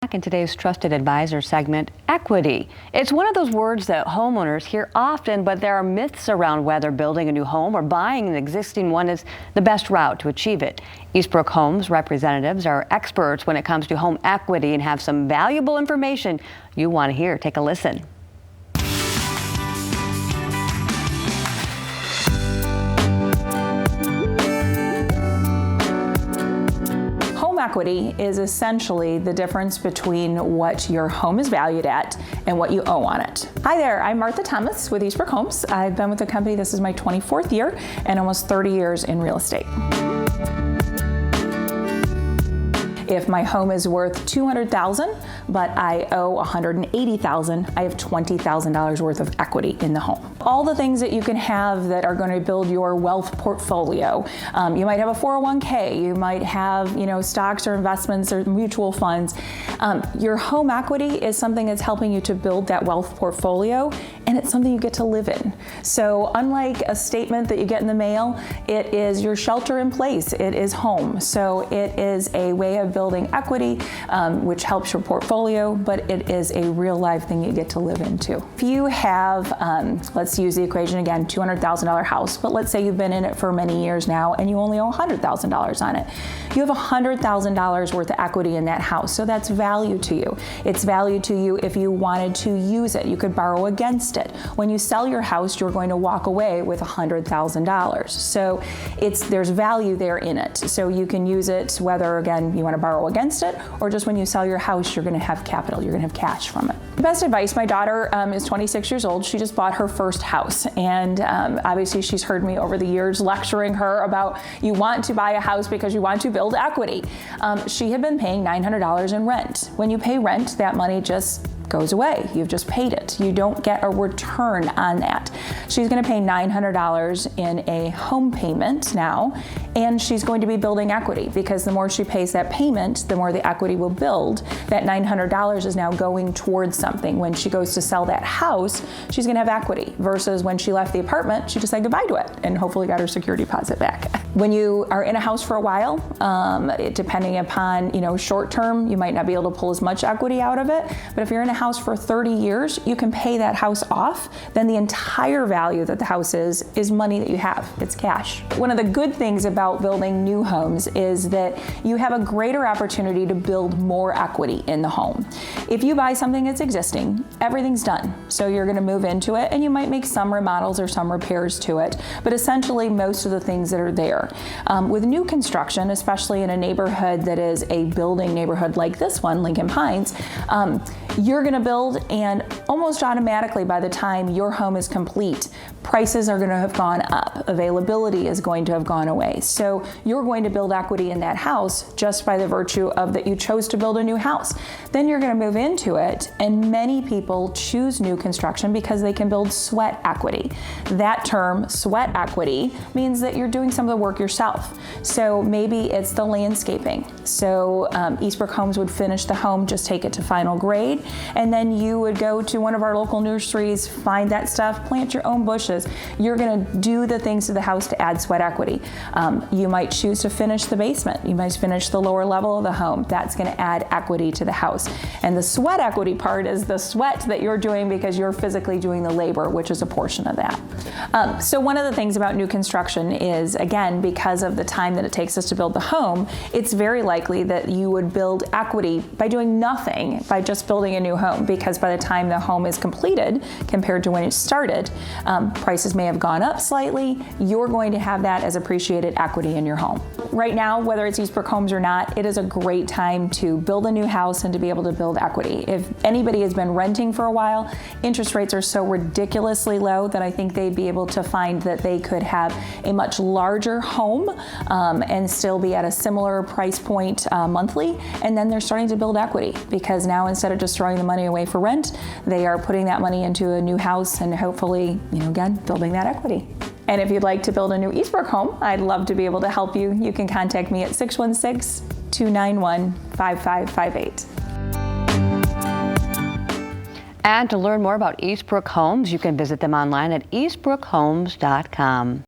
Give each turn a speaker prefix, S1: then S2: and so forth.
S1: back in today's Trusted Advisor segment, equity. It's one of those words that homeowners hear often, but there are myths around whether building a new home or buying an existing one is the best route to achieve it. Eastbrook Homes representatives are experts when it comes to home equity and have some valuable information you want to hear. Take a listen.
S2: Equity is essentially the difference between what your home is valued at and what you owe on it. Hi there, I'm Martha Thomas with Eastbrook Homes. I've been with the company, this is my 24th year and almost 30 years in real estate. If my home is worth $200,000, but I owe $180,000, I have $20,000 worth of equity in the home. All the things that you can have that are going to build your wealth portfolio. You might have a 401k, you might have, stocks or investments or mutual funds. Your home equity is something that's helping you to build that wealth portfolio, and it's something you get to live in. So unlike a statement that you get in the mail, it is your shelter in place. It is home. So it is a way of building equity, which helps your portfolio, but it is a real life thing you get to live into. If you have, let's use the equation again, $200,000 house, but let's say you've been in it for many years now and you only owe $100,000 on it. You have $100,000 worth of equity in that house, so that's value to you. It's value to you if you wanted to use it. You could borrow against it. When you sell your house, you're going to walk away with $100,000. So there's value there in it. So you can use it whether, again, you want to borrow against it, or just when you sell your house, you're going to have capital, you're going to have cash from it. The best advice, my daughter is 26 years old. She just bought her first house, and obviously she's heard me over the years lecturing her about you want to buy a house because you want to build equity. She had been paying $900 in rent. When you pay rent, that money just goes away. You've just paid it. You don't get a return on that. She's going to pay $900 in a home payment now, and she's going to be building equity because the more she pays that payment, the more the equity will build. That $900 is now going towards something. When she goes to sell that house, she's going to have equity versus when she left the apartment, she just said goodbye to it and hopefully got her security deposit back. When you are in a house for a while, depending upon, short term, you might not be able to pull as much equity out of it, but if you're in a house for 30 years, you can pay that house off. Then the entire value that the house is money that you have. It's cash. One of the good things about building new homes is that you have a greater opportunity to build more equity in the home. If you buy something that's existing, everything's done. So you're going to move into it and you might make some remodels or some repairs to it, but essentially most of the things that are there. With new construction, especially in a neighborhood that is a building neighborhood like this one, Lincoln Pines, you're going to build, and almost automatically by the time your home is complete, prices are going to have gone up. Availability is going to have gone away. So you're going to build equity in that house just by the virtue of that you chose to build a new house. Then you're going to move into it, and many people choose new construction because they can build sweat equity. That term, sweat equity, means that you're doing some of the work yourself. So maybe it's the landscaping. So Eastbrook Homes would finish the home, just take it to final grade, and then you would go to one of our local nurseries, find that stuff, plant your own bushes. You're going to do the things to the house to add sweat equity. You might choose to finish the basement. You might finish the lower level of the home. That's going to add equity to the house. And the sweat equity part is the sweat that you're doing because you're physically doing the labor, which is a portion of that. So one of the things about new construction is, again, because of the time that it takes us to build the home, it's very likely that you would build equity by doing nothing, by just building a new home, because by the time the home is completed, compared to when it started, prices may have gone up slightly. You're going to have that as appreciated equity in your home. Right now, whether it's Eastbrook Homes or not, it is a great time to build a new house and to be able to build equity. If anybody has been renting for a while, interest rates are so ridiculously low that I think they'd be able to find that they could have a much larger home and still be at a similar price point monthly. And then they're starting to build equity because now instead of just throwing the money away for rent, they are putting that money into a new house and hopefully, again, building that equity. And if you'd like to build a new Eastbrook home, I'd love to be able to help you. You can contact me at 616-291-5558.
S1: And to learn more about Eastbrook Homes, you can visit them online at eastbrookhomes.com.